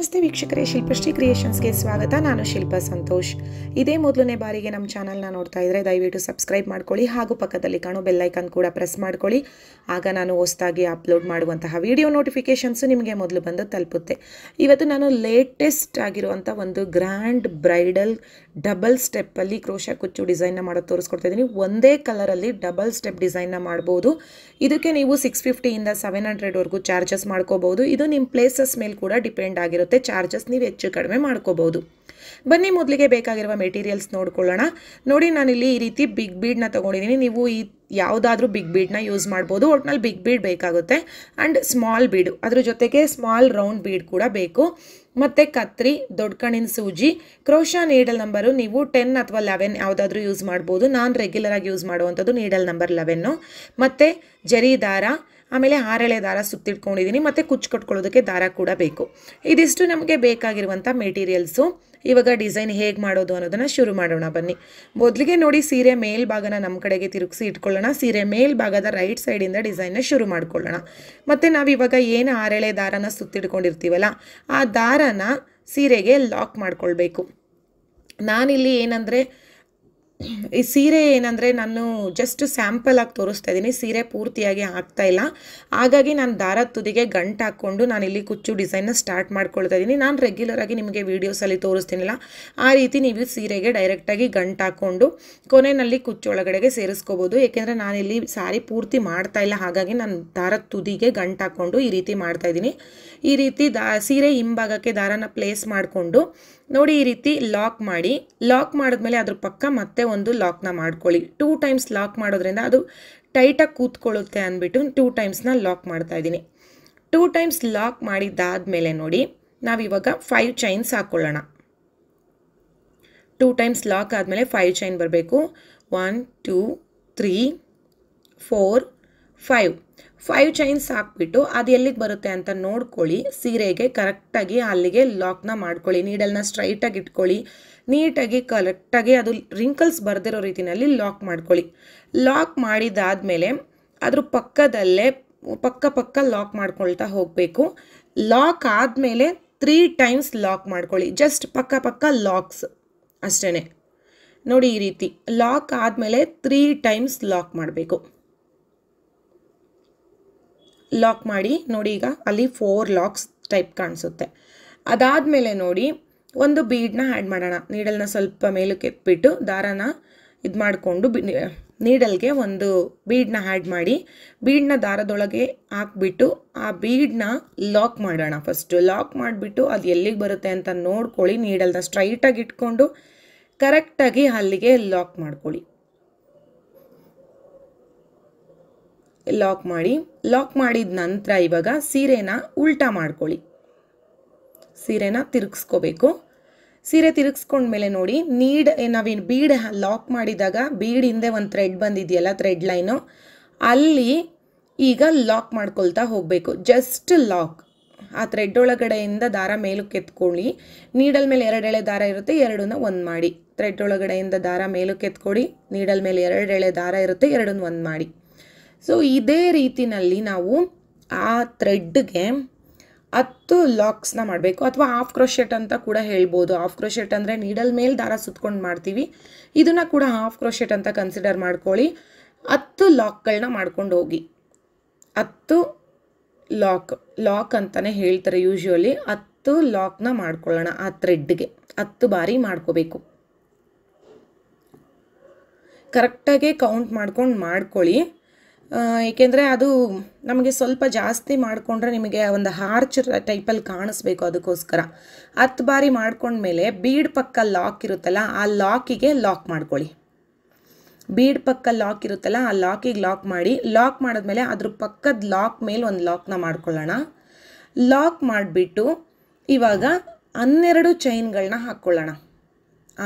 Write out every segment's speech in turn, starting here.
ನಮಸ್ತೆ ವೀಕ್ಷಕರೇ, ಶಿಲ್ಪಶ್ರೀ ಕ್ರಿಯೇಷನ್ಸ್ಗೆ ಸ್ವಾಗತ. ನಾನು ಶಿಲ್ಪ ಸಂತೋಷ್. ಇದೇ ಮೊದಲನೇ ಬಾರಿಗೆ ನಮ್ಮ ಚಾನಲ್ನ ನೋಡ್ತಾ ಇದ್ದರೆ ದಯವಿಟ್ಟು ಸಬ್ಸ್ಕ್ರೈಬ್ ಮಾಡ್ಕೊಳ್ಳಿ ಹಾಗೂ ಪಕ್ಕದಲ್ಲಿ ಕಾಣೋ ಬೆಲ್ ಐಕಾನ್ ಕೂಡ ಪ್ರೆಸ್ ಮಾಡ್ಕೊಳ್ಳಿ. ಆಗ ನಾನು ಹೊಸದಾಗಿ ಅಪ್ಲೋಡ್ ಮಾಡುವಂತಹ ವಿಡಿಯೋ ನೋಟಿಫಿಕೇಷನ್ಸು ನಿಮಗೆ ಮೊದಲು ಬಂದು ತಲುಪುತ್ತೆ. ಇವತ್ತು ನಾನು ಲೇಟೆಸ್ಟ್ ಆಗಿರುವಂಥ ಒಂದು ಗ್ರ್ಯಾಂಡ್ ಬ್ರೈಡಲ್ ಡಬಲ್ ಸ್ಟೆಪ್ಪಲ್ಲಿ ಕ್ರೋಶಾ ಕುಚ್ಚು ಡಿಸೈನ್ನ ಮಾಡೋದು ತೋರಿಸ್ಕೊಡ್ತಾ ಇದ್ದೀನಿ. ಒಂದೇ ಕಲರಲ್ಲಿ ಡಬಲ್ ಸ್ಟೆಪ್ ಡಿಸೈನ್ನ ಮಾಡ್ಬೋದು. ಇದಕ್ಕೆ ನೀವು 650ಇಂದ 700ವರೆಗೂ ಚಾರ್ಜಸ್ ಮಾಡ್ಕೋಬಹುದು. ಇದು ನಿಮ್ಮ ಪ್ಲೇಸಸ್ ಮೇಲೆ ಕೂಡ ಡಿಪೆಂಡ್ ಆಗಿರುತ್ತೆ. ಚಾರ್ಜಸ್ ನೀವು ಹೆಚ್ಚು ಕಡಿಮೆ ಮಾಡ್ಕೋಬಹುದು. ಬನ್ನಿ ಮೊದಲಿಗೆ ಬೇಕಾಗಿರುವ ಮೆಟೀರಿಯಲ್ಸ್ ನೋಡ್ಕೊಳ್ಳೋಣ. ನೋಡಿ, ನಾನಿಲ್ಲಿ ಈ ರೀತಿ ಬಿಗ್ ಬೀಡ್ನ ತೊಗೊಂಡಿದ್ದೀನಿ. ನೀವು ಈ ಯಾವುದಾದ್ರೂ ಬಿಗ್ ಬೀಡ್ನ ಯೂಸ್ ಮಾಡ್ಬೋದು. ಒಟ್ನಲ್ಲಿ ಬಿಗ್ ಬೀಡ್ ಬೇಕಾಗುತ್ತೆ ಆ್ಯಂಡ್ ಸ್ಮಾಲ್ ಬೀಡು, ಅದ್ರ ಜೊತೆಗೆ ಸ್ಮಾಲ್ ರೌಂಡ್ ಬೀಡ್ ಕೂಡ ಬೇಕು. ಮತ್ತು ಕತ್ರಿ, ದೊಡ್ಡ ಕಣ್ಣಿನ ಸೂಜಿ, ಕ್ರೋಶಾ ನೀಡಲ್ ನಂಬರು ನೀವು 10 ಅಥವಾ 11 ಯಾವುದಾದ್ರೂ ಯೂಸ್ ಮಾಡ್ಬೋದು. ನಾನು ರೆಗ್ಯುಲರಾಗಿ ಯೂಸ್ ಮಾಡುವಂಥದ್ದು ನೀಡಲ್ ನಂಬರ್ 11. ಮತ್ತು ಜರಿ ದಾರ, ಆಮೇಲೆ 6 ಎಳೆ ದಾರ ಸುತ್ತಿಟ್ಕೊಂಡಿದ್ದೀನಿ. ಮತ್ತು ಕುಚ್ಚು ಕಟ್ಕೊಳ್ಳೋದಕ್ಕೆ ದಾರ ಕೂಡ ಬೇಕು. ಇದಿಷ್ಟು ನಮಗೆ ಬೇಕಾಗಿರುವಂಥ ಮೆಟೀರಿಯಲ್ಸು. ಇವಾಗ ಡಿಸೈನ್ ಹೇಗೆ ಮಾಡೋದು ಅನ್ನೋದನ್ನು ಶುರು ಮಾಡೋಣ ಬನ್ನಿ. ಮೊದಲಿಗೆ ನೋಡಿ, ಸೀರೆ ಮೇಲ್ಭಾಗನ ನಮ್ಮ ಕಡೆಗೆ ತಿರುಗಿಸಿ ಇಟ್ಕೊಳ್ಳೋಣ. ಸೀರೆ ಮೇಲ್ಭಾಗದ ರೈಟ್ ಸೈಡಿಂದ ಡಿಸೈನ್ನ ಶುರು ಮಾಡ್ಕೊಳ್ಳೋಣ. ಮತ್ತು ನಾವಿವಾಗ ಏನು 6 ಎಳೆ ದಾರನ ಸುತ್ತಿಟ್ಕೊಂಡಿರ್ತೀವಲ್ಲ, ಆ ದಾರನ ಸೀರೆಗೆ ಲಾಕ್ ಮಾಡ್ಕೊಳ್ಬೇಕು. ನಾನಿಲ್ಲಿ ಈ ಸೀರೆ ಏನಂದರೆ ನಾನು ಜಸ್ಟ್ ಸ್ಯಾಂಪಲ್ ಆಗಿ ತೋರಿಸ್ತಾ ಇದ್ದೀನಿ, ಸೀರೆ ಪೂರ್ತಿಯಾಗಿ ಆಗ್ತಾ ಇಲ್ಲ. ಹಾಗಾಗಿ ನಾನು ದಾರದ ತುದಿಗೆ ಗಂಟು ಹಾಕ್ಕೊಂಡು ನಾನಿಲ್ಲಿ ಕುಚ್ಚು ಡಿಸೈನ್ನ ಸ್ಟಾರ್ಟ್ ಮಾಡ್ಕೊಳ್ತಾ ಇದ್ದೀನಿ. ನಾನು ರೆಗ್ಯುಲರಾಗಿ ನಿಮಗೆ ವೀಡಿಯೋಸಲ್ಲಿ ತೋರಿಸ್ತೀನಿಲ್ಲ, ಆ ರೀತಿ ನೀವು ಸೀರೆಗೆ ಡೈರೆಕ್ಟಾಗಿ ಗಂಟು ಹಾಕ್ಕೊಂಡು ಕೊನೆಯಲ್ಲಿ ಕುಚ್ಚು ಒಳಗಡೆಗೆ ಸೇರಿಸ್ಕೋಬೋದು. ಏಕೆಂದರೆ ನಾನಿಲ್ಲಿ ಸಾರಿ ಪೂರ್ತಿ ಮಾಡ್ತಾ ಇಲ್ಲ, ಹಾಗಾಗಿ ನಾನು ದಾರದ ತುದಿಗೆ ಗಂಟು ಹಾಕ್ಕೊಂಡು ಈ ರೀತಿ ಮಾಡ್ತಾಯಿದ್ದೀನಿ. ಈ ರೀತಿ ಸೀರೆ ಹಿಂಭಾಗಕ್ಕೆ ದಾರನ ಪ್ಲೇಸ್ ಮಾಡಿಕೊಂಡು ನೋಡಿ, ಈ ರೀತಿ ಲಾಕ್ ಮಾಡಿದ್ಮೇಲೆ ಅದ್ರ ಪಕ್ಕ ಮತ್ತೆ ಒಂದು ಲಾಕ್ನ ಮಾಡ್ಕೊಳ್ಳಿ. 2 ಟೈಮ್ಸ್ ಲಾಕ್ ಮಾಡೋದ್ರಿಂದ ಅದು ಟೈಟಾಗಿ ಕೂತ್ಕೊಳ್ಳುತ್ತೆ ಅಂದ್ಬಿಟ್ಟು 2 ಟೈಮ್ಸ್ನ ಲಾಕ್ ಮಾಡ್ತಾ ಇದ್ದೀನಿ. 2 ಟೈಮ್ಸ್ ಲಾಕ್ ಮಾಡಿದ್ದಾದಮೇಲೆ ನೋಡಿ, ನಾವಿವಾಗ 5 ಚೈನ್ಸ್ ಹಾಕ್ಕೊಳ್ಳೋಣ. 2 ಟೈಮ್ಸ್ ಲಾಕ್ ಆದಮೇಲೆ 5 ಚೈನ್ ಬರಬೇಕು. 1 2 3 4 5 ಚೈನ್ಸ್ ಹಾಕ್ಬಿಟ್ಟು ಅದು ಎಲ್ಲಿಗೆ ಬರುತ್ತೆ ಅಂತ ನೋಡ್ಕೊಳ್ಳಿ. ಸೀರೆಗೆ ಕರೆಕ್ಟಾಗಿ ಅಲ್ಲಿಗೆ ಲಾಕ್ನ ಮಾಡ್ಕೊಳ್ಳಿ. ನೀಡಲ್ನ ಸ್ಟ್ರೈಟಾಗಿ ಇಟ್ಕೊಳ್ಳಿ. ನೀಟಾಗಿ ಕರೆಕ್ಟಾಗಿ ಅದು ರಿಂಕಲ್ಸ್ ಬರ್ದಿರೋ ರೀತಿಯಲ್ಲಿ ಲಾಕ್ ಮಾಡ್ಕೊಳ್ಳಿ. ಲಾಕ್ ಮಾಡಿದಾದಮೇಲೆ ಅದ್ರ ಪಕ್ಕದಲ್ಲೇ ಪಕ್ಕ ಲಾಕ್ ಮಾಡ್ಕೊಳ್ತಾ ಹೋಗಬೇಕು. ಲಾಕ್ ಆದಮೇಲೆ 3 ಟೈಮ್ಸ್ ಲಾಕ್ ಮಾಡ್ಕೊಳ್ಳಿ. ಜಸ್ಟ್ ಪಕ್ಕ ಲಾಕ್ಸ್ ಅಷ್ಟೇ. ನೋಡಿ, ಈ ರೀತಿ ಲಾಕ್ ಆದಮೇಲೆ 3 ಟೈಮ್ಸ್ ಲಾಕ್ ಮಾಡಬೇಕು. ಲಾಕ್ ಮಾಡಿ ನೋಡಿ, ಈಗ ಅಲ್ಲಿ 4 ಲಾಕ್ಸ್ ಟೈಪ್ ಕಾಣಿಸುತ್ತೆ. ಅದಾದಮೇಲೆ ನೋಡಿ, ಒಂದು ಬೀಡನ್ನ ಆ್ಯಡ್ ಮಾಡೋಣ. ನೀಡಲ್ನ ಸ್ವಲ್ಪ ಮೇಲಕ್ಕೆ ಎತ್ಬಿಟ್ಟು ದಾರನ ಇದು ಮಾಡಿಕೊಂಡು ನೀಡಲ್ಗೆ ಒಂದು ಬೀಡನ್ನ ಆ್ಯಡ್ ಮಾಡಿ ಬೀಡನ್ನ ದಾರದೊಳಗೆ ಹಾಕ್ಬಿಟ್ಟು ಆ ಬೀಡನ್ನ ಲಾಕ್ ಮಾಡೋಣ. ಫಸ್ಟು ಲಾಕ್ ಮಾಡಿಬಿಟ್ಟು ಅದು ಎಲ್ಲಿಗೆ ಬರುತ್ತೆ ಅಂತ ನೋಡ್ಕೊಳ್ಳಿ. ನೀಡಲ್ನ ಸ್ಟ್ರೈಟಾಗಿ ಇಟ್ಕೊಂಡು ಕರೆಕ್ಟಾಗಿ ಅಲ್ಲಿಗೆ ಲಾಕ್ ಮಾಡ್ಕೊಳ್ಳಿ. ಲಾಕ್ ಮಾಡಿದ ನಂತರ ಇವಾಗ ಸೀರೆನ ಉಲ್ಟಾ ಮಾಡ್ಕೊಳ್ಳಿ. ಸೀರೆನ ತಿರುಗಿಸ್ಕೋಬೇಕು. ಸೀರೆ ತಿರುಗಿಸ್ಕೊಂಡ್ಮೇಲೆ ನೋಡಿ, ನಾವೇನು ಬೀಡ್ ಲಾಕ್ ಮಾಡಿದಾಗ ಬೀಡ್ ಹಿಂದೆ ಒಂದು ಥ್ರೆಡ್ ಬಂದಿದೆಯಲ್ಲ, ಥ್ರೆಡ್ ಲೈನು, ಅಲ್ಲಿ ಈಗ ಲಾಕ್ ಮಾಡ್ಕೊಳ್ತಾ ಹೋಗಬೇಕು. Just lock. ಆ ಥ್ರೆಡ್ ಒಳಗಡೆಯಿಂದ ದಾರ ಮೇಲಕ್ಕೆ ಎತ್ಕೊಳ್ಳಿ. ನೀಡಲ್ ಮೇಲೆ 2 ಎಳೆ ದಾರ ಇರುತ್ತೆ, 2ನ್ನ 1 ಮಾಡಿ. ಥ್ರೆಡ್ ಒಳಗಡೆಯಿಂದ ದಾರ ಮೇಲಕ್ಕೆ ಎತ್ಕೊಡಿ. ನೀಡಲ್ ಮೇಲೆ 2 ಎಳೆ ದಾರ ಇರುತ್ತೆ, 2ನ್ನ 1 ಮಾಡಿ. ಸೊ ಇದೇ ರೀತಿನಲ್ಲಿ ನಾವು ಆ ಥ್ರೆಡ್ಗೆ 10 ಲಾಕ್ಸ್ನ ಮಾಡಬೇಕು, ಅಥವಾ ಹಾಫ್ ಕ್ರೋಶೆಟ್ ಅಂತ ಕೂಡ ಹೇಳ್ಬೋದು. ಹಾಫ್ ಕ್ರೋಶೆಟ್ ಅಂದರೆ ನೀಡಲ್ ಮೇಲೆ ದಾರ ಸುತ್ಕೊಂಡು ಮಾಡ್ತೀವಿ, ಇದನ್ನು ಕೂಡ ಹಾಫ್ ಕ್ರೋಶೆಟ್ ಅಂತ ಕನ್ಸಿಡರ್ ಮಾಡ್ಕೊಳ್ಳಿ. 10 ಲಾಕ್ಗಳನ್ನ ಮಾಡ್ಕೊಂಡು ಹೋಗಿ. 10 ಲಾಕ್ ಅಂತಲೇ ಹೇಳ್ತಾರೆ ಯೂಶ್ವಲಿ. 10 ಲಾಕ್ನ ಮಾಡ್ಕೊಳ್ಳೋಣ. ಆ ಥ್ರೆಡ್ಗೆ 10 ಬಾರಿ ಮಾಡ್ಕೋಬೇಕು. ಕರೆಕ್ಟಾಗಿ ಕೌಂಟ್ ಮಾಡ್ಕೊಳ್ಳಿ. ಏಕೆಂದರೆ ಅದು ನಮಗೆ ಸ್ವಲ್ಪ ಜಾಸ್ತಿ ಮಾಡಿಕೊಂಡ್ರೆ ನಿಮಗೆ ಒಂದು ಆರ್ಚ್ ಟೈಪಲ್ಲಿ ಕಾಣಿಸ್ಬೇಕು, ಅದಕ್ಕೋಸ್ಕರ 10 ಬಾರಿ ಮಾಡ್ಕೊಂಡ್ಮೇಲೆ ಬೀಡ್ ಪಕ್ಕ ಲಾಕ್ ಇರುತ್ತಲ್ಲ, ಆ ಲಾಕಿಗೆ ಲಾಕ್ ಮಾಡ್ಕೊಳ್ಳಿ. ಬೀಡ್ ಪಕ್ಕ ಲಾಕ್ ಇರುತ್ತಲ್ಲ, ಆ ಲಾಕಿಗೆ ಲಾಕ್ ಮಾಡಿ. ಲಾಕ್ ಮಾಡಿದ್ಮೇಲೆ ಅದ್ರ ಪಕ್ಕದ ಲಾಕ್ ಮೇಲೆ ಒಂದು ಲಾಕ್ನ ಮಾಡ್ಕೊಳ್ಳೋಣ. ಲಾಕ್ ಮಾಡಿಬಿಟ್ಟು ಇವಾಗ 12 ಚೈನ್ಗಳನ್ನ ಹಾಕ್ಕೊಳ್ಳೋಣ.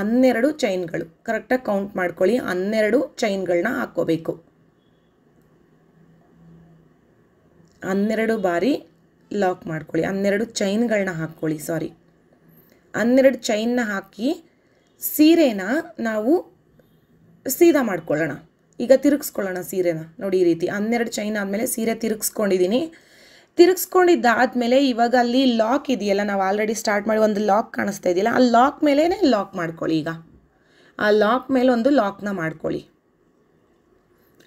12 ಚೈನ್ಗಳು ಕರೆಕ್ಟಾಗಿ ಕೌಂಟ್ ಮಾಡ್ಕೊಳ್ಳಿ. 12 ಚೈನ್ಗಳನ್ನ ಹಾಕ್ಕೋಬೇಕು. 12 ಬಾರಿ ಲಾಕ್ ಮಾಡ್ಕೊಳ್ಳಿ. 12 ಚೈನ್ಗಳನ್ನ ಹಾಕ್ಕೊಳ್ಳಿ. 12 ಚೈನ್ನ ಹಾಕಿ ಸೀರೆನ ನಾವು ಸೀದಾ ಮಾಡ್ಕೊಳ್ಳೋಣ. ಈಗ ತಿರುಗಿಸ್ಕೊಳ್ಳೋಣ ಸೀರೆನ. ನೋಡಿ, ಈ ರೀತಿ 12 ಚೈನ್ ಆದಮೇಲೆ ಸೀರೆ ತಿರುಗಿಸ್ಕೊಂಡಿದ್ದೀನಿ. ತಿರುಗಿಸ್ಕೊಂಡಿದ್ದಾದಮೇಲೆ ಇವಾಗ ಅಲ್ಲಿ ಲಾಕ್ ಇದೆಯಲ್ಲ, ನಾವು ಆಲ್ರೆಡಿ ಸ್ಟಾರ್ಟ್ ಮಾಡಿ ಒಂದು ಲಾಕ್ ಕಾಣಿಸ್ತಾ ಇದೆಯಲ್ಲ, ಆ ಲಾಕ್ ಮೇಲೇ ಲಾಕ್ ಮಾಡ್ಕೊಳ್ಳಿ. ಈಗ ಆ ಲಾಕ್ ಮೇಲೆ ಒಂದು ಲಾಕ್ನ ಮಾಡ್ಕೊಳ್ಳಿ.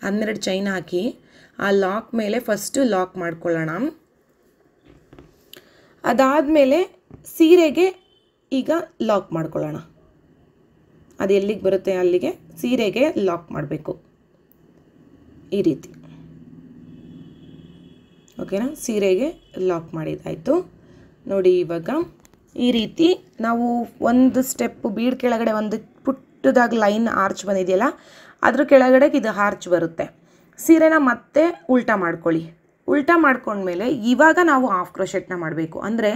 12 ಚೈನ್ ಹಾಕಿ ಆ ಲಾಕ್ ಮೇಲೆ ಫಸ್ಟು ಲಾಕ್ ಮಾಡ್ಕೊಳ್ಳೋಣ. ಅದಾದಮೇಲೆ ಸೀರೆಗೆ ಈಗ ಲಾಕ್ ಮಾಡ್ಕೊಳ್ಳೋಣ. ಅದು ಎಲ್ಲಿಗೆ ಬರುತ್ತೆ ಅಲ್ಲಿಗೆ ಸೀರೆಗೆ ಲಾಕ್ ಮಾಡಬೇಕು ಈ ರೀತಿ. ಓಕೆನಾ, ಸೀರೆಗೆ ಲಾಕ್ ಮಾಡಿದ್ದಾಯಿತು ನೋಡಿ. ಇವಾಗ ಈ ರೀತಿ ನಾವು ಒಂದು ಸ್ಟೆಪ್ ಬೀಡ್ ಕೆಳಗಡೆ ಒಂದು ಪುಟ್ಟದಾಗಿ ಲೈನ್ ಆರ್ಚ್ ಬಂದಿದೆಯಲ್ಲ, ಅದ್ರ ಕೆಳಗಡೆ ಇದು ಆರ್ಚ್ ಬರುತ್ತೆ. ಸೀರೆನ ಮತ್ತೆ ಉಲ್ಟಾ ಮಾಡ್ಕೊಳ್ಳಿ. ಉಲ್ಟಾ ಮಾಡ್ಕೊಂಡ್ಮೇಲೆ ಇವಾಗ ನಾವು ಹಾಫ್ ಕ್ರೋಶೆಟ್ನ ಮಾಡಬೇಕು. ಅಂದರೆ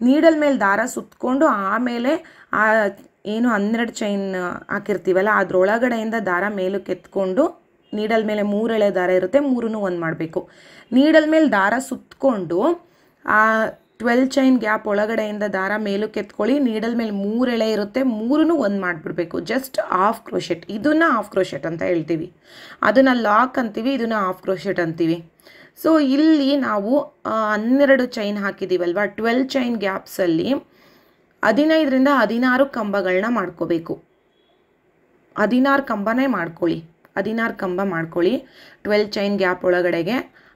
ನೀಡಲ್ ಮೇಲೆ ದಾರ ಸುತ್ತಕೊಂಡು ಆಮೇಲೆ ಆ ಏನು 12 ಚೈನ್ ಹಾಕಿರ್ತೀವಲ್ಲ ಅದರೊಳಗಡೆಯಿಂದ ದಾರ ಮೇಲಕ್ಕೆ ಎತ್ಕೊಂಡು, ನೀಡಲ್ ಮೇಲೆ 3 ಎಳೆ ದಾರ ಇರುತ್ತೆ, 3 ಒಂದು ಮಾಡಬೇಕು. ನೀಡಲ್ ಮೇಲೆ ದಾರ ಸುತ್ತಕೊಂಡು ಆ 12 ಚೈನ್ ಗ್ಯಾಪ್ ಒಳಗಡೆಯಿಂದ ದಾರ ಮೇಲಕ್ಕೆ ಎತ್ಕೊಳ್ಳಿ. ನೀಡಲ್ ಮೇಲೆ 3 ಎಳೆ ಇರುತ್ತೆ, 3 ಒಂದು ಮಾಡಿಬಿಡ್ಬೇಕು. Just half crochet. ಇದನ್ನು ಹಾಫ್ ಕ್ರೋಶೆಟ್ ಅಂತ ಹೇಳ್ತೀವಿ, ಅದನ್ನು ಲಾಕ್ ಅಂತೀವಿ, ಇದನ್ನು ಹಾಫ್ ಕ್ರೋಶೆಟ್ ಅಂತೀವಿ. ಸೊ ಇಲ್ಲಿ ನಾವು 12 ಚೈನ್ ಹಾಕಿದ್ದೀವಲ್ವ, 12 ಚೈನ್ ಗ್ಯಾಪ್ಸಲ್ಲಿ 15ರಿಂದ 16 ಕಂಬಗಳನ್ನ ಮಾಡ್ಕೋಬೇಕು. 16 ಕಂಬನೇ ಮಾಡ್ಕೊಳ್ಳಿ. 16 ಕಂಬ ಮಾಡ್ಕೊಳ್ಳಿ. 12 ಚೈನ್ ಗ್ಯಾಪ್ ಒಳಗಡೆಗೆ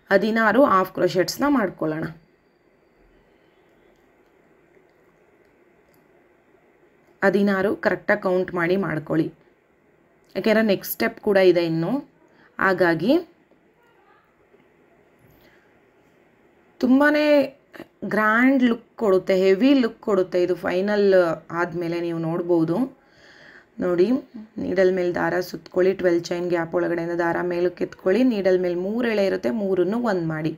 16 ಹಾಫ್ ಕ್ರೋಶೆಟ್ಸ್ನ ಮಾಡ್ಕೊಳ್ಳೋಣ. ಹದಿನಾರು ಕರೆಕ್ಟಾಗಿ ಕೌಂಟ್ ಮಾಡಿ ಮಾಡ್ಕೊಳ್ಳಿ. ಯಾಕೆಂದರೆ ನೆಕ್ಸ್ಟ್ ಸ್ಟೆಪ್ ಕೂಡ ಇದೆ ಇನ್ನು. ಹಾಗಾಗಿ ತುಂಬಾ ಗ್ರ್ಯಾಂಡ್ ಲುಕ್ ಕೊಡುತ್ತೆ, ಹೆವಿ ಲುಕ್ ಕೊಡುತ್ತೆ ಇದು. ಫೈನಲ್ ಆದಮೇಲೆ ನೀವು ನೋಡ್ಬೋದು ನೋಡಿ. ನೀಡಲ್ ಮೇಲೆ ದಾರ ಸುತ್ಕೊಳ್ಳಿ, 12 ಚೈನ್ ಗ್ಯಾಪ್ ಒಳಗಡೆಯಿಂದ ದಾರ ಮೇಲಕ್ಕೆ ಎತ್ಕೊಳ್ಳಿ. ನೀಡಲ್ ಮೇಲೆ 3 ಎಳೆ ಇರುತ್ತೆ, 3 ಒಂದು ಮಾಡಿ.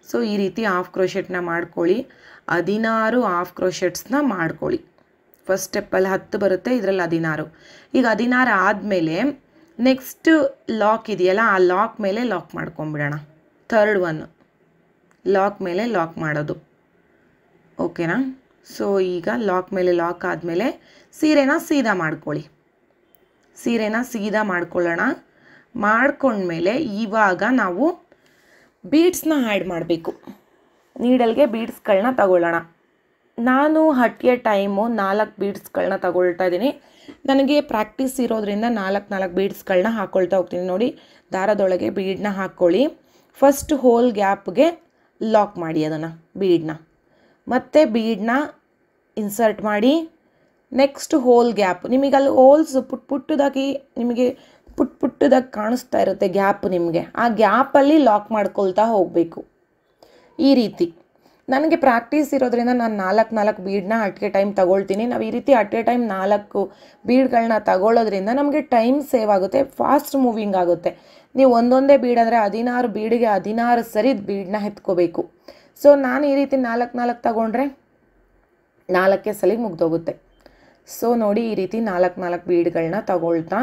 ಸೊ ಈ ರೀತಿ ಹಾಫ್ ಕ್ರೋಶೆಟ್ನ ಮಾಡ್ಕೊಳ್ಳಿ. 16 ಹಾಫ್ ಕ್ರೋಶೆಟ್ಸ್ನ ಮಾಡ್ಕೊಳ್ಳಿ. ಫಸ್ಟ್ ಸ್ಟೆಪ್ಪಲ್ಲಿ 10 ಬರುತ್ತೆ, ಇದರಲ್ಲಿ 16. ಈಗ 16 ಆದಮೇಲೆ ನೆಕ್ಸ್ಟ್ ಲಾಕ್ ಇದೆಯಲ್ಲ, ಆ ಲಾಕ್ ಮೇಲೆ ಲಾಕ್ ಮಾಡ್ಕೊಂಬಿಡೋಣ. ಥರ್ಡ್ ಒನ್ ಲಾಕ್ ಮೇಲೆ ಲಾಕ್ ಮಾಡೋದು. ಓಕೆನಾ. ಸೊ ಈಗ ಲಾಕ್ ಮೇಲೆ ಲಾಕ್ ಆದಮೇಲೆ ಸೀರೆನ ಸೀದಾ ಮಾಡ್ಕೊಳ್ಳಿ. ಸೀರೆನ ಸೀದಾ ಮಾಡ್ಕೊಳ್ಳೋಣ. ಮಾಡ್ಕೊಂಡ್ಮೇಲೆ ಇವಾಗ ನಾವು ಬೀಡ್ಸ್ನ ಆ್ಯಡ್ ಮಾಡಬೇಕು. ನೀಡಲ್ಗೆ ಬೀಡ್ಸ್ಗಳನ್ನ ತಗೊಳ್ಳೋಣ. ನಾನು ಹಟ್ಟಿಯ ಟೈಮು 4 ಬೀಡ್ಸ್ಗಳನ್ನ ತಗೊಳ್ತಾ ಇದ್ದೀನಿ. ನನಗೆ ಪ್ರಾಕ್ಟೀಸ್ ಇರೋದ್ರಿಂದ 4 ಬೀಡ್ಸ್ಗಳನ್ನ ಹಾಕ್ಕೊಳ್ತಾ ಹೋಗ್ತೀನಿ. ನೋಡಿ, ದಾರದೊಳಗೆ ಬೀಡನ್ನ ಹಾಕ್ಕೊಳ್ಳಿ. ಫಸ್ಟ್ ಹೋಲ್ ಗ್ಯಾಪ್ಗೆ ಲಾಕ್ ಮಾಡಿ ಅದನ್ನು, ಬೀಡನ್ನ. ಮತ್ತು ಬೀಡನ್ನ ಇನ್ಸರ್ಟ್ ಮಾಡಿ ನೆಕ್ಸ್ಟ್ ಹೋಲ್ ಗ್ಯಾಪ್. ನಿಮಗೆ ಅಲ್ಲಿ ಹೋಲ್ಸ್ ಪುಟ್ಟದಾಗಿ ನಿಮಗೆ ಪುಟ್ಟದಾಗಿ ಕಾಣಿಸ್ತಾ ಇರುತ್ತೆ ಗ್ಯಾಪ್ ನಿಮಗೆ. ಆ ಗ್ಯಾಪಲ್ಲಿ ಲಾಕ್ ಮಾಡ್ಕೊಳ್ತಾ ಹೋಗಬೇಕು ಈ ರೀತಿ. ನನಗೆ ಪ್ರಾಕ್ಟೀಸ್ ಇರೋದ್ರಿಂದ ನಾನು 4 ಬೀಡನ್ನ ಅಟ್ ಎ ಟೈಮ್ ತಗೊಳ್ತೀನಿ. ನಾವು ಈ ರೀತಿ ಅಟ್ ಎ ಟೈಮ್ 4 ಬೀಡ್ಗಳನ್ನ ತಗೊಳ್ಳೋದ್ರಿಂದ ನಮಗೆ ಟೈಮ್ ಸೇವ್ ಆಗುತ್ತೆ, ಫಾಸ್ಟ್ ಮೂವಿಂಗ್ ಆಗುತ್ತೆ. ನೀವು ಒಂದೊಂದೇ ಬೀಡ್ ಅಂದರೆ 16 ಬೀಡಿಗೆ 16 ಸರಿ ಬೀಡನ್ನ ಎತ್ಕೋಬೇಕು. ಸೊ ನಾನು ಈ ರೀತಿ 4 ತಗೊಂಡ್ರೆ 4 ಸಲ ಮುಗ್ದೋಗುತ್ತೆ. ಸೊ ನೋಡಿ, ಈ ರೀತಿ 4 ಬೀಡ್ಗಳನ್ನ ತಗೊಳ್ತಾ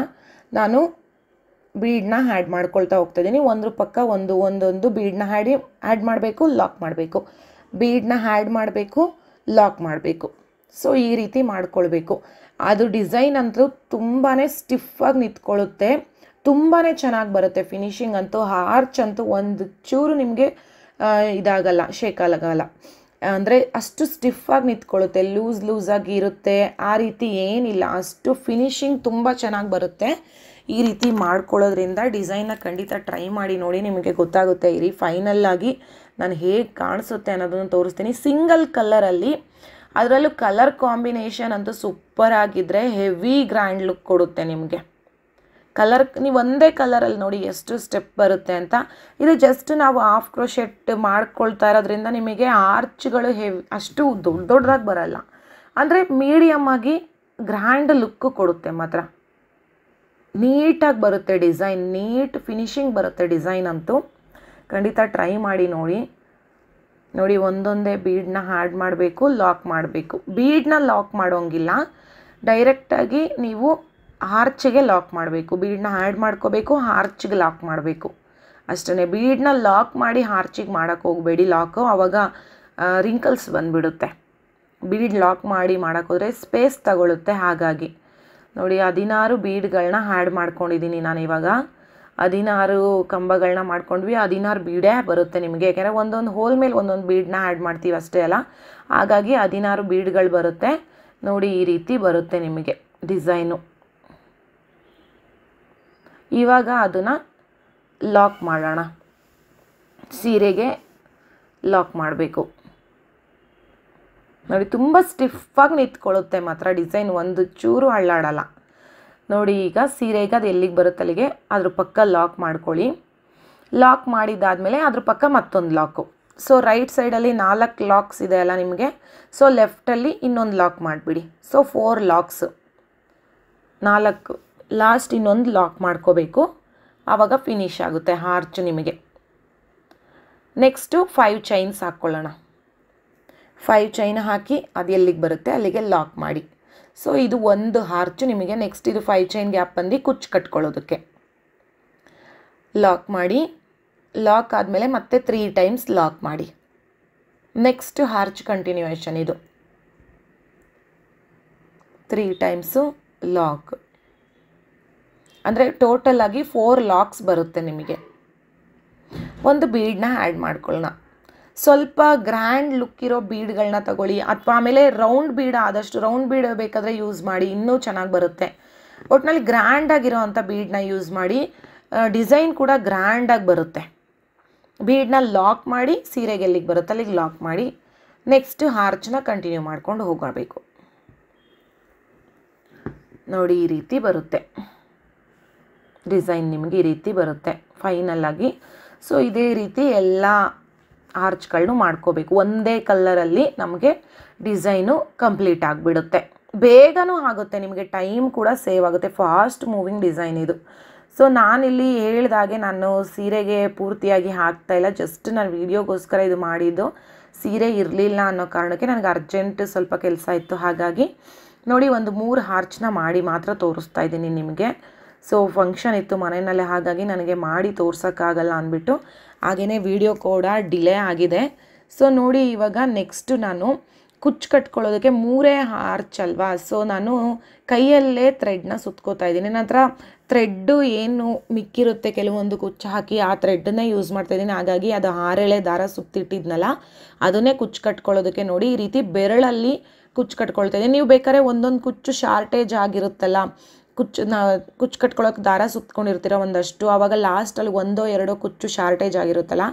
ನಾನು ಬೀಡನ್ನ ಆ್ಯಡ್ ಮಾಡ್ಕೊಳ್ತಾ ಹೋಗ್ತಾಯಿದ್ದೀನಿ. ಒಂದ್ರ ಪಕ್ಕ ಒಂದೊಂದು ಬೀಡನ್ನ ಆ್ಯಡ್ ಮಾಡಬೇಕು, ಲಾಕ್ ಮಾಡಬೇಕು, ಬೀಡನ್ನ ಆ್ಯಡ್ ಮಾಡಬೇಕು, ಲಾಕ್ ಮಾಡಬೇಕು. ಸೊ ಈ ರೀತಿ ಮಾಡ್ಕೊಳ್ಬೇಕು. ಅದು ಡಿಸೈನ್ ಅಂತೂ ತುಂಬಾ ಸ್ಟಿಫಾಗಿ ನಿಂತ್ಕೊಳ್ಳುತ್ತೆ, ತುಂಬಾ ಚೆನ್ನಾಗಿ ಬರುತ್ತೆ. ಫಿನಿಶಿಂಗ್ ಅಂತೂ ಆರ್ಚ್ ಅಂತೂ ಒಂದು ಚೂರು ನಿಮಗೆ ಇದಾಗಲ್ಲ, ಶೇಕ್ ಆಗಲ್ಲ. ಅಂದರೆ ಅಷ್ಟು ಸ್ಟಿಫಾಗಿ ನಿಂತ್ಕೊಳ್ಳುತ್ತೆ, ಲೂಸಾಗಿ ಇರುತ್ತೆ. ಆ ರೀತಿ ಏನಿಲ್ಲ, ಅಷ್ಟು ಫಿನಿಶಿಂಗ್ ತುಂಬ ಚೆನ್ನಾಗಿ ಬರುತ್ತೆ. ಈ ರೀತಿ ಮಾಡ್ಕೊಳ್ಳೋದ್ರಿಂದ ಡಿಸೈನ್ನ ಖಂಡಿತ ಟ್ರೈ ಮಾಡಿ ನೋಡಿ, ನಿಮಗೆ ಗೊತ್ತಾಗುತ್ತೆ. ಇರಿ ಫೈನಲ್ಲಾಗಿ ನಾನು ಹೇಗೆ ಕಾಣಿಸುತ್ತೆ ಅನ್ನೋದನ್ನು ತೋರಿಸ್ತೀನಿ. ಸಿಂಗಲ್ ಕಲರಲ್ಲಿ, ಅದರಲ್ಲೂ ಕಲರ್ ಕಾಂಬಿನೇಷನ್ ಅಂತೂ ಸೂಪರ್ ಆಗಿದ್ದರೆ ಹೆವಿ ಗ್ರ್ಯಾಂಡ್ ಲುಕ್ ಕೊಡುತ್ತೆ ನಿಮಗೆ. ಕಲರ್ ನೀವು ಒಂದೇ ಕಲರಲ್ಲಿ ನೋಡಿ ಎಷ್ಟು ಸ್ಟೆಪ್ ಬರುತ್ತೆ ಅಂತ. ಇದು ಜಸ್ಟ್ ನಾವು ಹಾಫ್ ಕ್ರೋಶೆಟ್ ಮಾಡ್ಕೊಳ್ತಾ ಇರೋದ್ರಿಂದ ನಿಮಗೆ ಆರ್ಚ್ಗಳು ಅಷ್ಟು ದೊಡ್ಡದಾಗಿ ಬರಲ್ಲ. ಅಂದರೆ ಮೀಡಿಯಮ್ ಆಗಿ ಗ್ರ್ಯಾಂಡ್ ಲುಕ್ಕು ಕೊಡುತ್ತೆ. ಮಾತ್ರ ನೀಟಾಗಿ ಬರುತ್ತೆ ಡಿಸೈನ್, ನೀಟ್ ಫಿನಿಶಿಂಗ್ ಬರುತ್ತೆ ಡಿಸೈನ್ ಅಂತೂ. ಖಂಡಿತ ಟ್ರೈ ಮಾಡಿ ನೋಡಿ. ಒಂದೊಂದೇ ಬೀಡನ್ನ ಆ್ಯಡ್ ಮಾಡಬೇಕು, ಲಾಕ್ ಮಾಡಬೇಕು. ಬೀಡನ್ನ ಲಾಕ್ ಮಾಡೋಂಗಿಲ್ಲ, ಡೈರೆಕ್ಟಾಗಿ ನೀವು ಆರ್ಚಿಗೆ ಲಾಕ್ ಮಾಡಬೇಕು. ಬೀಡನ್ನ ಆ್ಯಡ್ ಮಾಡ್ಕೋಬೇಕು, ಆರ್ಚಿಗೆ ಲಾಕ್ ಮಾಡಬೇಕು ಅಷ್ಟೇ. ಬೀಡನ್ನ ಲಾಕ್ ಮಾಡಿ ಆರ್ಚಿಗೆ ಮಾಡೋಕ್ಕೆ ಹೋಗಬೇಡಿ ಲಾಕು, ಆವಾಗ ರಿಂಕಲ್ಸ್ ಬಂದುಬಿಡುತ್ತೆ. ಬೀಡ್ ಲಾಕ್ ಮಾಡಿ ಮಾಡೋಕ್ಕೋದ್ರೆ ಸ್ಪೇಸ್ ತಗೊಳ್ಳುತ್ತೆ. ಹಾಗಾಗಿ ನೋಡಿ, 16 ಬೀಡ್ಗಳನ್ನ ಆ್ಯಡ್ ಮಾಡ್ಕೊಂಡಿದ್ದೀನಿ ನಾನು ಇವಾಗ. 16 ಕಂಬಗಳನ್ನ ಮಾಡ್ಕೊಂಡ್ವಿ. 16 ಬೀಡೇ ಬರುತ್ತೆ ನಿಮಗೆ, ಯಾಕೆಂದರೆ ಒಂದೊಂದು ಹೋಲ್ ಮೇಲೆ ಒಂದೊಂದು ಬೀಡನ್ನ ಆ್ಯಡ್ ಮಾಡ್ತೀವಿ ಅಷ್ಟೇ ಅಲ್ಲ, ಹಾಗಾಗಿ 16 ಬೀಡ್ಗಳು ಬರುತ್ತೆ. ನೋಡಿ ಈ ರೀತಿ ಬರುತ್ತೆ ನಿಮಗೆ ಡಿಸೈನು. ಇವಾಗ ಅದನ್ನು ಲಾಕ್ ಮಾಡೋಣ. ಸೀರೆಗೆ ಲಾಕ್ ಮಾಡಬೇಕು. ನೋಡಿ ತುಂಬ ಸ್ಟಿಫಾಗಿ ನಿಂತ್ಕೊಳ್ಳುತ್ತೆ ಮಾತ್ರ, ಡಿಸೈನ್ ಒಂದು ಚೂರು ಅಳ್ಳಾಡಲ್ಲ. ನೋಡಿ ಈಗ ಸೀರೆಗೆ ಅದು ಎಲ್ಲಿಗೆ ಬರುತ್ತೆ ಅಲ್ಲಿಗೆ ಅದ್ರ ಪಕ್ಕ ಲಾಕ್ ಮಾಡ್ಕೊಳ್ಳಿ. ಲಾಕ್ ಮಾಡಿದ್ದಾದಮೇಲೆ ಅದ್ರ ಪಕ್ಕ ಮತ್ತೊಂದು ಲಾಕು. ಸೊ ರೈಟ್ ಸೈಡಲ್ಲಿ 4 ಲಾಕ್ಸ್ ಇದೆ ಅಲ್ಲ ನಿಮಗೆ, ಸೊ ಲೆಫ್ಟಲ್ಲಿ ಇನ್ನೊಂದು ಲಾಕ್ ಮಾಡಿಬಿಡಿ. ಸೊ 4 ಲಾಕ್ಸು, 4 ಲಾಸ್ಟ್ ಇನ್ನೊಂದು ಲಾಕ್ ಮಾಡ್ಕೋಬೇಕು. ಆವಾಗ ಫಿನಿಶ್ ಆಗುತ್ತೆ ಆರ್ಚ್ ನಿಮಗೆ. ನೆಕ್ಸ್ಟು 5 ಚೈನ್ಸ್ ಹಾಕ್ಕೊಳ್ಳೋಣ. 5 ಚೈನ್ ಹಾಕಿ ಅದು ಎಲ್ಲಿಗೆ ಬರುತ್ತೆ ಅಲ್ಲಿಗೆ ಲಾಕ್ ಮಾಡಿ. ಸೊ ಇದು ಒಂದು ಆರ್ಚ್ ನಿಮಗೆ. ನೆಕ್ಸ್ಟ್ ಇದು 5 ಚೈನ್ ಗ್ಯಾಪ್ ಬಂದು ಕುಚ್ಚು ಕಟ್ಕೊಳ್ಳೋದಕ್ಕೆ ಲಾಕ್ ಮಾಡಿ. ಲಾಕ್ ಆದಮೇಲೆ ಮತ್ತೆ 3 ಟೈಮ್ಸ್ ಲಾಕ್ ಮಾಡಿ. ನೆಕ್ಸ್ಟ್ ಆರ್ಚ್ ಕಂಟಿನ್ಯೂಯೇಷನ್ ಇದು 3 ಟೈಮ್ಸು ಲಾಕ್, ಅಂದರೆ ಟೋಟಲ್ ಆಗಿ 4 ಲಾಕ್ಸ್ ಬರುತ್ತೆ ನಿಮಗೆ. ಒಂದು ಬೀಡನ್ನ ಆ್ಯಡ್ ಮಾಡ್ಕೊಳ್ಳೋಣ. ಸ್ವಲ್ಪ ಗ್ರ್ಯಾಂಡ್ ಲುಕ್ ಇರೋ ಬೀಡ್ಗಳನ್ನ ತಗೊಳ್ಳಿ, ಅಥವಾ ಆಮೇಲೆ ರೌಂಡ್ ಬೀಡ್, ಆದಷ್ಟು ರೌಂಡ್ ಬೀಡ್ ಬೇಕಾದರೆ ಯೂಸ್ ಮಾಡಿ, ಇನ್ನೂ ಚೆನ್ನಾಗಿ ಬರುತ್ತೆ. ಒಟ್ಟಿನಲ್ಲಿ ಗ್ರ್ಯಾಂಡಾಗಿರೋ ಅಂಥ ಬೀಡನ್ನ ಯೂಸ್ ಮಾಡಿ, ಡಿಸೈನ್ ಕೂಡ ಗ್ರ್ಯಾಂಡಾಗಿ ಬರುತ್ತೆ. ಬೀಡನ್ನ ಲಾಕ್ ಮಾಡಿ ಸೀರೆಗೆ ಎಲ್ಲಿಗೆ ಬರುತ್ತೆ ಅಲ್ಲಿಗೆ ಲಾಕ್ ಮಾಡಿ. ನೆಕ್ಸ್ಟ್ ಆರ್ಚನ್ನ ಕಂಟಿನ್ಯೂ ಮಾಡ್ಕೊಂಡು ಹೋಗಬೇಕು. ನೋಡಿ ಈ ರೀತಿ ಬರುತ್ತೆ ಡಿಸೈನ್, ನಿಮಗೆ ಈ ರೀತಿ ಬರುತ್ತೆ ಫೈನಲ್ಲಾಗಿ. ಸೊ ಇದೇ ರೀತಿ ಎಲ್ಲ ಆರ್ಚ್ಗಳನ್ನೂ ಮಾಡ್ಕೋಬೇಕು. ಒಂದೇ ಕಲರಲ್ಲಿ ನಮಗೆ ಡಿಸೈನು ಕಂಪ್ಲೀಟ್ ಆಗಿಬಿಡುತ್ತೆ. ಬೇಗನೂ ಆಗುತ್ತೆ, ನಿಮಗೆ ಟೈಮ್ ಕೂಡ ಸೇವ್ ಆಗುತ್ತೆ. ಫಾಸ್ಟ್ ಮೂವಿಂಗ್ ಡಿಸೈನ್ ಇದು. ಸೊ ನಾನಿಲ್ಲಿ ಹೇಳಿದಾಗೆ ನಾನು ಸೀರೆಗೆ ಪೂರ್ತಿಯಾಗಿ ಹಾಕ್ತಾಯಿಲ್ಲ, ಜಸ್ಟ್ ನಾನು ವೀಡಿಯೋಗೋಸ್ಕರ ಇದು ಮಾಡಿದ್ದು. ಸೀರೆ ಇರಲಿಲ್ಲ ಅನ್ನೋ ಕಾರಣಕ್ಕೆ ನನಗೆ ಅರ್ಜೆಂಟ್ ಸ್ವಲ್ಪ ಕೆಲಸ ಇತ್ತು. ಹಾಗಾಗಿ ನೋಡಿ ಒಂದು 3 ಆರ್ಚ್ನ ಮಾಡಿ ಮಾತ್ರ ತೋರಿಸ್ತಾ ಇದ್ದೀನಿ ನಿಮಗೆ. ಸೊ ಫಂಕ್ಷನ್ ಇತ್ತು ಮನೆಯಲ್ಲೇ, ಹಾಗಾಗಿ ನನಗೆ ಮಾಡಿ ತೋರ್ಸೋಕ್ಕಾಗಲ್ಲ ಅಂದ್ಬಿಟ್ಟು ಹಾಗೆಯೇ ವಿಡಿಯೋ ಕೂಡ ಡಿಲೇ ಆಗಿದೆ. ಸೊ ನೋಡಿ ಇವಾಗ ನೆಕ್ಸ್ಟು ನಾನು ಕುಚ್ಚು ಕಟ್ಕೊಳ್ಳೋದಕ್ಕೆ 3 ಆರ್ಚ್ ಅಲ್ವಾ, ಸೊ ನಾನು ಕೈಯಲ್ಲೇ ಥ್ರೆಡ್ನ ಸುತ್ಕೋತಾ ಇದ್ದೀನಿ. ನನ್ನ ಹತ್ರ ಥ್ರೆಡ್ಡು ಏನು ಮಿಕ್ಕಿರುತ್ತೆ ಕೆಲವೊಂದು ಕುಚ್ಚು ಹಾಕಿ ಆ ಥ್ರೆಡ್ಡನ್ನೇ ಯೂಸ್ ಮಾಡ್ತಾಯಿದ್ದೀನಿ. ಹಾಗಾಗಿ ಅದು 6 ಎಳೆ ದಾರ ಸುತ್ತಿಟ್ಟಿದ್ನಲ್ಲ ಅದನ್ನೇ ಕುಚ್ಚು ಕಟ್ಕೊಳ್ಳೋದಕ್ಕೆ ನೋಡಿ ಈ ರೀತಿ ಬೆರಳಲ್ಲಿ ಕುಚ್ಚು ಕಟ್ಕೊಳ್ತಾ ಇದ್ದೀನಿ. ನೀವು ಬೇಕಾದ್ರೆ ಒಂದೊಂದು ಕುಚ್ಚು ಶಾರ್ಟೇಜ್ ಆಗಿರುತ್ತಲ್ಲ, ಕುಚ್ಚು ಕಟ್ಕೊಳ್ಳೋಕೆ ದಾರ ಸುತ್ಕೊಂಡಿರ್ತೀರ ಒಂದಷ್ಟು, ಆವಾಗ ಲಾಸ್ಟಲ್ಲಿ 1-2 ಕುಚ್ಚು ಶಾರ್ಟೇಜ್ ಆಗಿರುತ್ತಲ್ಲ,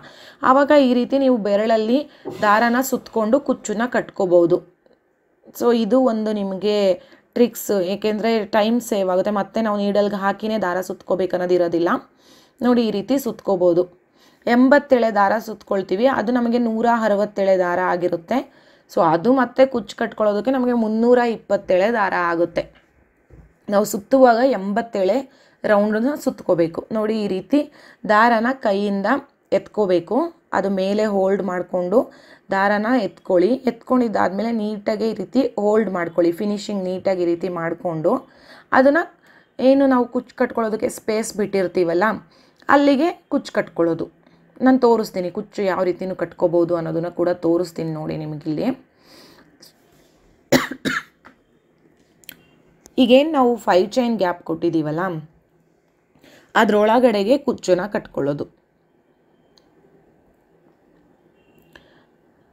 ಆವಾಗ ಈ ರೀತಿ ನೀವು ಬೆರಳಲ್ಲಿ ದಾರನ ಸುತ್ತಕೊಂಡು ಕುಚ್ಚನ್ನ ಕಟ್ಕೋಬೋದು. ಸೊ ಇದು ಒಂದು ನಿಮಗೆ ಟ್ರಿಕ್ಸ್, ಏಕೆಂದರೆ ಟೈಮ್ ಸೇವ್ ಆಗುತ್ತೆ. ಮತ್ತು ನಾವು ನೀಡಲ್ಗೆ ಹಾಕಿನೇ ದಾರ ಸುತ್ಕೋಬೇಕನ್ನೋದಿರೋದಿಲ್ಲ. ನೋಡಿ ಈ ರೀತಿ ಸುತ್ಕೋಬೋದು. 80 ಎಳೆ ದಾರ ಸುತ್ಕೊಳ್ತೀವಿ, ಅದು ನಮಗೆ 160 ಎಳೆ ದಾರ ಆಗಿರುತ್ತೆ. ಸೊ ಅದು ಮತ್ತೆ ಕುಚ್ಚು ಕಟ್ಕೊಳ್ಳೋದಕ್ಕೆ ನಮಗೆ 320 ಎಳೆ ದಾರ ಆಗುತ್ತೆ. ನಾವು ಸುತ್ತುವಾಗ 80 ಎಳೆ ರೌಂಡನ್ನ ಸುತ್ಕೋಬೇಕು. ನೋಡಿ ಈ ರೀತಿ ದಾರನ ಕೈಯಿಂದ ಎತ್ಕೋಬೇಕು, ಅದು ಮೇಲೆ ಹೋಲ್ಡ್ ಮಾಡಿಕೊಂಡು ದಾರನ ಎತ್ಕೊಳ್ಳಿ. ಎತ್ಕೊಂಡಿದ್ದಾದಮೇಲೆ ನೀಟಾಗಿ ಈ ರೀತಿ ಹೋಲ್ಡ್ ಮಾಡ್ಕೊಳ್ಳಿ, ಫಿನಿಶಿಂಗ್ ನೀಟಾಗಿ ಈ ರೀತಿ ಮಾಡಿಕೊಂಡು ಅದನ್ನು ಏನು ನಾವು ಕುಚ್ಚು ಕಟ್ಕೊಳ್ಳೋದಕ್ಕೆ ಸ್ಪೇಸ್ ಬಿಟ್ಟಿರ್ತೀವಲ್ಲ ಅಲ್ಲಿಗೆ ಕುಚ್ಚು ಕಟ್ಕೊಳ್ಳೋದು. ನಾನು ತೋರಿಸ್ತೀನಿ ಕುಚ್ಚು ಯಾವ ರೀತಿಯೂ ಕಟ್ಕೋಬೋದು ಅನ್ನೋದನ್ನು ಕೂಡ ತೋರಿಸ್ತೀನಿ ನೋಡಿ ನಿಮಗಿಲ್ಲಿ. ಈಗೇನು ನಾವು 5 ಚೈನ್ ಗ್ಯಾಪ್ ಕೊಟ್ಟಿದ್ದೀವಲ್ಲ ಅದರೊಳಗಡೆಗೆ ಕುಚ್ಚನ್ನ ಕಟ್ಕೊಳ್ಳೋದು.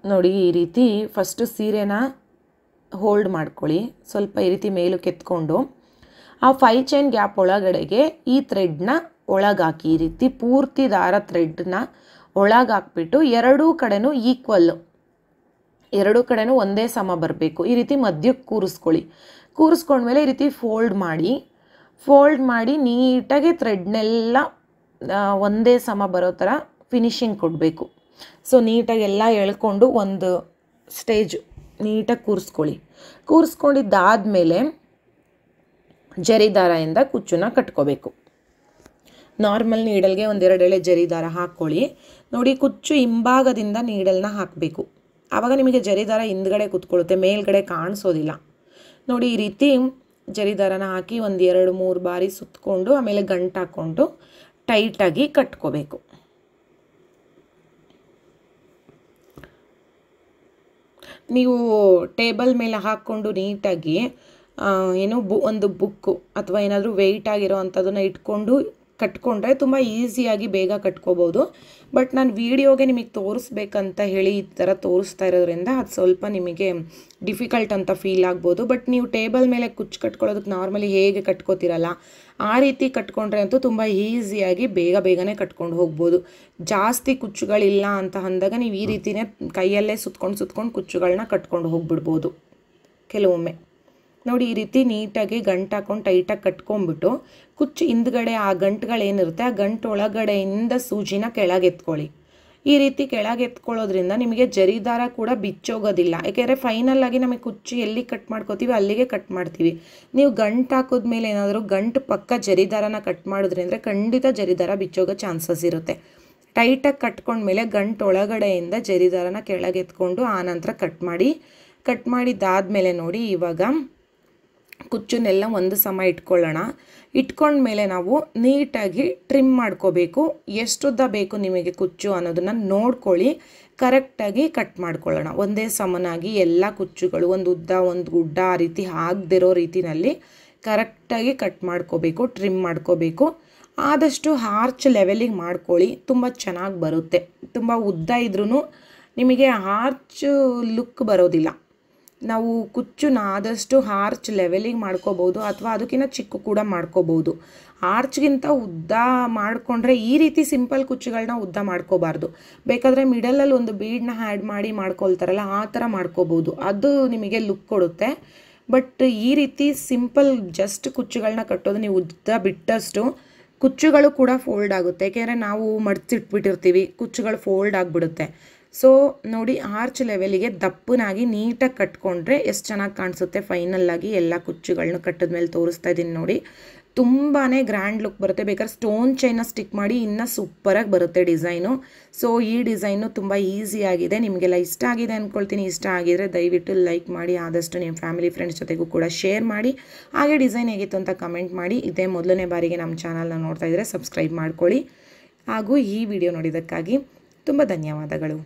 ನೋಡಿ ಈ ರೀತಿ ಫಸ್ಟು ಸೀರೆನ ಹೋಲ್ಡ್ ಮಾಡ್ಕೊಳ್ಳಿ, ಸ್ವಲ್ಪ ಈ ರೀತಿ ಮೇಲಕ್ಕೆ ಎತ್ಕೊಂಡು ಆ 5 ಚೈನ್ ಗ್ಯಾಪ್ ಒಳಗಡೆಗೆ ಈ ಥ್ರೆಡ್ನ ಒಳಗಾಕಿ. ಈ ರೀತಿ ಪೂರ್ತಿ ದಾರ ಥ್ರೆಡ್ನ ಒಳಗಾಕ್ಬಿಟ್ಟು ಎರಡೂ ಕಡೆನೂ ಈಕ್ವಲ್ಲು, ಎರಡೂ ಕಡೆನೂ ಒಂದೇ ಸಮ ಬರಬೇಕು. ಈ ರೀತಿ ಮಧ್ಯಕ್ಕೆ ಕೂರಿಸ್ಕೊಳ್ಳಿ. ಕೂರಿಸ್ಕೊಂಡ್ಮೇಲೆ ಈ ರೀತಿ ಫೋಲ್ಡ್ ಮಾಡಿ ನೀಟಾಗಿ ಥ್ರೆಡ್ನೆಲ್ಲ ಒಂದೇ ಸಮ ಬರೋ ಥರ ಫಿನಿಶಿಂಗ್ ಕೊಡಬೇಕು. ಸೊ ನೀಟಾಗಿ ಎಲ್ಲ ಎಳ್ಕೊಂಡು ಒಂದು ಸ್ಟೇಜ್ ನೀಟಾಗಿ ಕೂರಿಸ್ಕೊಳ್ಳಿ. ಕೂರಿಸ್ಕೊಂಡಿದ್ದಾದಮೇಲೆ ಜರಿ ದಾರದಿಂದ ಕುಚ್ಚನ್ನ ಕಟ್ಕೋಬೇಕು. ನಾರ್ಮಲ್ ನೀಡಲ್ಗೆ 1-2 ಎಳೆ ಜರಿ ದಾರ ಹಾಕ್ಕೊಳ್ಳಿ. ನೋಡಿ ಕುಚ್ಚು ಹಿಂಭಾಗದಿಂದ ನೀಡಲ್ನ ಹಾಕಬೇಕು, ಆವಾಗ ನಿಮಗೆ ಜರಿ ದಾರ ಹಿಂದ್ಗಡೆ ಕೂತ್ಕೊಳ್ಳುತ್ತೆ, ಮೇಲ್ಗಡೆ ಕಾಣಿಸೋದಿಲ್ಲ. ನೋಡಿ ಈ ರೀತಿ ಜರಿ ದಾರನ ಹಾಕಿ 1-2-3 ಬಾರಿ ಸುತ್ತಕೊಂಡು ಆಮೇಲೆ ಗಂಟು ಹಾಕ್ಕೊಂಡು ಟೈಟಾಗಿ ಕಟ್ಕೋಬೇಕು. ನೀವು ಟೇಬಲ್ ಮೇಲೆ ಹಾಕ್ಕೊಂಡು ನೀಟಾಗಿ ಏನು ಒಂದು ಬುಕ್ಕು ಅಥವಾ ಏನಾದರೂ ವೆಯ್ಟ್ ಆಗಿರೋ ಅಂಥದ್ದನ್ನು ಇಟ್ಕೊಂಡು ಕಟ್ಕೊಂಡ್ರೆ ತುಂಬ ಈಸಿಯಾಗಿ ಬೇಗ ಕಟ್ಕೋಬೋದು. ಬಟ್ ನಾನು ವಿಡಿಯೋಗೆ ನಿಮಗೆ ತೋರಿಸ್ಬೇಕಂತ ಹೇಳಿ ಈ ಥರ ತೋರಿಸ್ತಾ ಇರೋದ್ರಿಂದ ಅದು ಸ್ವಲ್ಪ ನಿಮಗೆ ಡಿಫಿಕಲ್ಟ್ ಅಂತ ಫೀಲ್ ಆಗ್ಬೋದು. ಬಟ್ ನೀವು ಟೇಬಲ್ ಮೇಲೆ ಕುಚ್ಚು ಕಟ್ಕೊಳ್ಳೋದಕ್ಕೆ ನಾರ್ಮಲಿ ಹೇಗೆ ಕಟ್ಕೋತಿರಲ್ಲ ಆ ರೀತಿ ಕಟ್ಕೊಂಡ್ರೆ ಅಂತೂ ತುಂಬ ಈಸಿಯಾಗಿ ಬೇಗನೆ ಕಟ್ಕೊಂಡು ಹೋಗ್ಬೋದು. ಜಾಸ್ತಿ ಕುಚ್ಚುಗಳಿಲ್ಲ ಅಂತ ಅಂದಾಗ ನೀವು ಈ ರೀತಿಯೇ ಕೈಯಲ್ಲೇ ಸುತ್ಕೊಂಡು ಕುಚ್ಚುಗಳನ್ನ ಕಟ್ಕೊಂಡು ಹೋಗ್ಬಿಡ್ಬೋದು. ಕೆಲವೊಮ್ಮೆ ನೋಡಿ ಈ ರೀತಿ ನೀಟಾಗಿ ಗಂಟು ಹಾಕೊಂಡು ಟೈಟಾಗಿ ಕಟ್ಕೊಂಡ್ಬಿಟ್ಟು ಕುಚ್ಚು ಹಿಂದ್ಗಡೆ ಆ ಗಂಟುಗಳೇನಿರುತ್ತೆ ಆ ಗಂಟು ಒಳಗಡೆಯಿಂದ ಸೂಜಿನ ಕೆಳಗೆ ಎತ್ಕೊಳ್ಳಿ. ಈ ರೀತಿ ಕೆಳಗೆ ಎತ್ಕೊಳ್ಳೋದ್ರಿಂದ ನಿಮಗೆ ಜರಿ ದಾರ ಕೂಡ ಬಿಚ್ಚೋಗೋದಿಲ್ಲ. ಯಾಕೆಂದರೆ ಫೈನಲ್ ಆಗಿ ನಮಗೆ ಕುಚ್ಚು ಎಲ್ಲಿ ಕಟ್ ಮಾಡ್ಕೋತೀವಿ ಅಲ್ಲಿಗೆ ಕಟ್ ಮಾಡ್ತೀವಿ. ನೀವು ಗಂಟು ಹಾಕೋದ್ಮೇಲೆ ಏನಾದರೂ ಗಂಟು ಪಕ್ಕ ಜರಿ ದಾರನ ಕಟ್ ಮಾಡಿದ್ರಿಂದ ಖಂಡಿತ ಜರಿ ದಾರ ಬಿಚ್ಚೋಗೋ ಚಾನ್ಸಸ್ ಇರುತ್ತೆ. ಟೈಟಾಗಿ ಕಟ್ಕೊಂಡ್ಮೇಲೆ ಗಂಟು ಒಳಗಡೆಯಿಂದ ಜರಿ ದಾರನ ಕೆಳಗೆ ಎತ್ಕೊಂಡು ಆನಂತರ ಕಟ್ ಮಾಡಿದ್ದಾದಮೇಲೆ ನೋಡಿ ಇವಾಗ ಕುಚ್ಚನ್ನೆಲ್ಲ ಒಂದು ಸಮ ಇಟ್ಕೊಳ್ಳೋಣ. ಇಟ್ಕೊಂಡ್ಮೇಲೆ ನಾವು ನೀಟಾಗಿ ಟ್ರಿಮ್ ಮಾಡ್ಕೋಬೇಕು. ಎಷ್ಟುದ್ದ ಬೇಕು ನಿಮಗೆ ಕುಚ್ಚು ಅನ್ನೋದನ್ನು ನೋಡ್ಕೊಳ್ಳಿ. ಕರೆಕ್ಟಾಗಿ ಕಟ್ ಮಾಡ್ಕೊಳ್ಳೋಣ. ಒಂದೇ ಸಮನಾಗಿ ಎಲ್ಲ ಕುಚ್ಚುಗಳು ಒಂದು ಉದ್ದ ಒಂದು ಗುಡ್ಡ ಆ ರೀತಿ ಆಗದಿರೋ ರೀತಿಯಲ್ಲಿ ಕರೆಕ್ಟಾಗಿ ಕಟ್ ಮಾಡ್ಕೋಬೇಕು, ಟ್ರಿಮ್ ಮಾಡ್ಕೋಬೇಕು. ಆದಷ್ಟು ಆರ್ಚ್ ಲೆವೆಲಿಗೆ ಮಾಡ್ಕೊಳ್ಳಿ, ತುಂಬ ಚೆನ್ನಾಗಿ ಬರುತ್ತೆ. ತುಂಬ ಉದ್ದ ಇದ್ರೂ ನಿಮಗೆ ಆರ್ಚ್ ಲುಕ್ ಬರೋದಿಲ್ಲ. ನಾವು ಕುಚ್ಚುನ ಆದಷ್ಟು ಆರ್ಚ್ ಲೆವೆಲಿಗೆ ಮಾಡ್ಕೋಬೋದು ಅಥವಾ ಅದಕ್ಕಿಂತ ಚಿಕ್ಕ ಕೂಡ ಮಾಡ್ಕೋಬೋದು. ಆರ್ಚ್ಗಿಂತ ಉದ್ದ ಮಾಡಿಕೊಂಡ್ರೆ ಈ ರೀತಿ ಸಿಂಪಲ್ ಕುಚ್ಚುಗಳನ್ನ ಉದ್ದ ಮಾಡ್ಕೋಬಾರ್ದು. ಬೇಕಾದರೆ ಮಿಡಲಲ್ಲಿ ಒಂದು ಬೀಡನ್ನ ಆ್ಯಡ್ ಮಾಡಿ ಮಾಡ್ಕೊಳ್ತಾರಲ್ಲ ಆ ಥರ ಮಾಡ್ಕೋಬೋದು, ಅದು ನಿಮಗೆ ಲುಕ್ ಕೊಡುತ್ತೆ. ಬಟ್ ಈ ರೀತಿ ಸಿಂಪಲ್ ಜಸ್ಟ್ ಕುಚ್ಚುಗಳನ್ನ ಕಟ್ಟೋದು ನೀವು ಉದ್ದ ಬಿಟ್ಟಷ್ಟು ಕುಚ್ಚುಗಳು ಕೂಡ ಫೋಲ್ಡ್ ಆಗುತ್ತೆ. ಏಕೆಂದರೆ ನಾವು ಮಡ್ಚಿಟ್ಬಿಟ್ಟಿರ್ತೀವಿ, ಕುಚ್ಚುಗಳು ಫೋಲ್ಡ್ ಆಗಿಬಿಡುತ್ತೆ. ಸೊ ನೋಡಿ ಆರ್ಚ್ ಲೆವೆಲಿಗೆ ದಪ್ಪನಾಗಿ ನೀಟಾಗಿ ಕಟ್ಕೊಂಡ್ರೆ ಎಷ್ಟು ಚೆನ್ನಾಗಿ ಕಾಣಿಸುತ್ತೆ. ಫೈನಲ್ಲಾಗಿ ಎಲ್ಲ ಕುಚ್ಚುಗಳನ್ನ ಕಟ್ಟಿದ್ಮೇಲೆ ತೋರಿಸ್ತಾ ಇದ್ದೀನಿ ನೋಡಿ, ತುಂಬಾ ಗ್ರ್ಯಾಂಡ್ ಲುಕ್ ಬರುತ್ತೆ. ಬೇಕಾದ್ರೆ ಸ್ಟೋನ್ ಚೈನ ಸ್ಟಿಕ್ ಮಾಡಿ ಇನ್ನೂ ಸೂಪರಾಗಿ ಬರುತ್ತೆ ಡಿಸೈನು. ಸೊ ಈ ಡಿಸೈನು ತುಂಬ ಈಸಿಯಾಗಿದೆ. ನಿಮಗೆಲ್ಲ ಇಷ್ಟ ಆಗಿದೆ ಅಂದ್ಕೊಳ್ತೀನಿ. ಇಷ್ಟ ಆಗಿದರೆ ದಯವಿಟ್ಟು ಲೈಕ್ ಮಾಡಿ, ಆದಷ್ಟು ನಿಮ್ಮ ಫ್ಯಾಮಿಲಿ ಫ್ರೆಂಡ್ಸ್ ಜೊತೆಗೂ ಕೂಡ ಶೇರ್ ಮಾಡಿ. ಹಾಗೆ ಡಿಸೈನ್ ಹೇಗಿತ್ತು ಅಂತ ಕಮೆಂಟ್ ಮಾಡಿ. ಇದೇ ಮೊದಲನೇ ಬಾರಿಗೆ ನಮ್ಮ ಚಾನಲ್ನ ನೋಡ್ತಾ ಇದ್ದರೆ ಸಬ್ಸ್ಕ್ರೈಬ್ ಮಾಡ್ಕೊಳ್ಳಿ. ಹಾಗೂ ಈ ವಿಡಿಯೋ ನೋಡಿದ್ದಕ್ಕಾಗಿ ತುಂಬ ಧನ್ಯವಾದಗಳು.